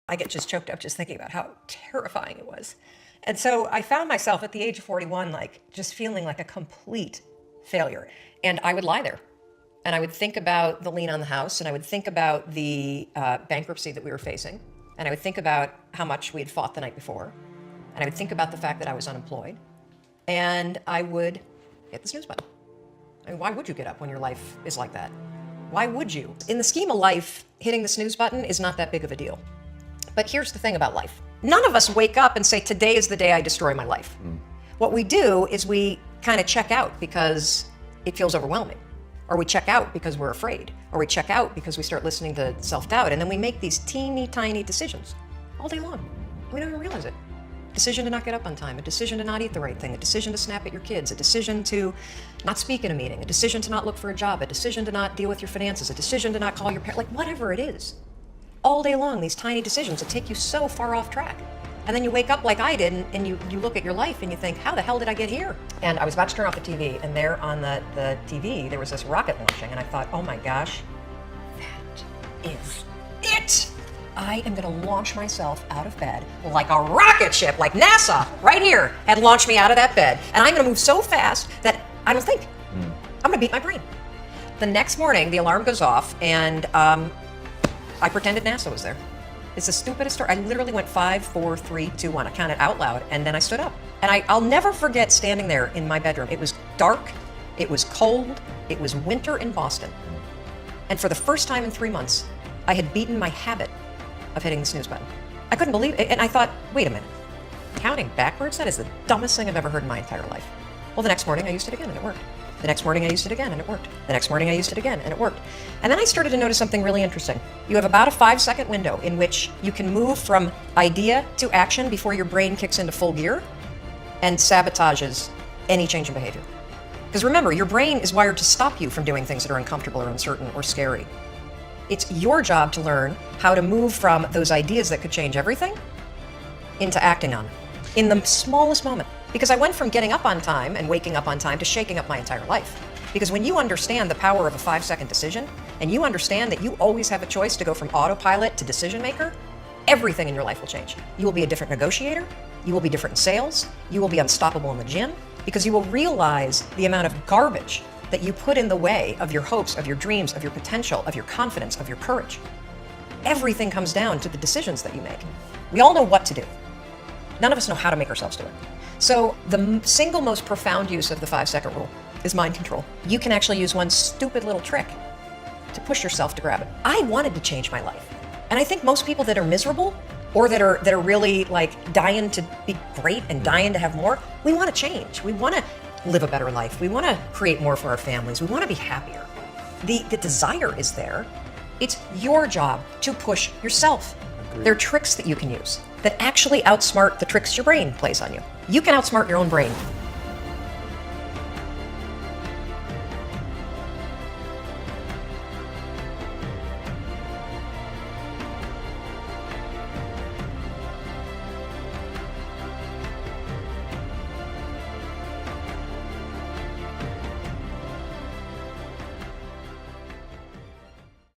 I get just choked up just thinking about how terrifying it was. And so I found myself at the age of 41, like just feeling like a complete failure. And I would lie there. And I would think about the lien on the house, and I would think about the bankruptcy that we were facing. And I would think about how much we had fought the night before. And I would think about the fact that I was unemployed. And I would hit the snooze button. I mean, why would you get up when your life is like that? Why would you? In the scheme of life, hitting the snooze button is not that big of a deal. But here's the thing about life. None of us wake up and say, today is the day I destroy my life. What we do is we kind of check out because it feels overwhelming. Or we check out because we're afraid. Or we check out because we start listening to self-doubt. And then we make these teeny tiny decisions all day long. We don't even realize it. Decision to not get up on time, a decision to not eat the right thing, a decision to snap at your kids, a decision to not speak in a meeting, a decision to not look for a job, a decision to not deal with your finances, a decision to not call your parents, like whatever it is. All day long, these tiny decisions that take you so far off track. And then you wake up like I did and you look at your life and you think, how the hell did I get here? And I was about to turn off the TV, and there on the TV, there was this rocket launching, and I thought, oh my gosh, that is it. I am gonna launch myself out of bed like a rocket ship, like NASA, right here, had launched me out of that bed. And I'm gonna move so fast that I don't think. I'm gonna beat my brain. The next morning, the alarm goes off, and I pretended NASA was there. It's the stupidest story. I literally went 5, 4, 3, 2, 1. I counted out loud, and then I stood up. And I'll never forget standing there in my bedroom. It was dark, it was cold, it was winter in Boston. And for the first time in 3 months, I had beaten my habit of hitting the snooze button. I couldn't believe it, and I thought, wait a minute. Counting backwards? That is the dumbest thing I've ever heard in my entire life. Well, the next morning I used it again, and it worked. The next morning I used it again, and it worked. The next morning I used it again, and it worked. And then I started to notice something really interesting. You have about a 5-second window in which you can move from idea to action before your brain kicks into full gear and sabotages any change in behavior. Because remember, your brain is wired to stop you from doing things that are uncomfortable or uncertain or scary. It's your job to learn how to move from those ideas that could change everything into acting on it in the smallest moment. Because I went from getting up on time and waking up on time to shaking up my entire life. Because when you understand the power of a 5-second decision, and you understand that you always have a choice to go from autopilot to decision maker, everything in your life will change. You will be a different negotiator, you will be different in sales, you will be unstoppable in the gym, because you will realize the amount of garbage that you put in the way of your hopes, of your dreams, of your potential, of your confidence, of your courage. Everything comes down to the decisions that you make. We all know what to do. None of us know how to make ourselves do it. So the single most profound use of the 5-second rule is mind control. You can actually use one stupid little trick to push yourself to grab it. I wanted to change my life. And I think most people that are miserable or that are really like dying to be great and dying to have more, we want to change. We want to live a better life. We want to create more for our families. We want to be happier. The desire is there. It's your job to push yourself. Agreed. There are tricks that you can use that actually outsmart the tricks your brain plays on you. You can outsmart your own brain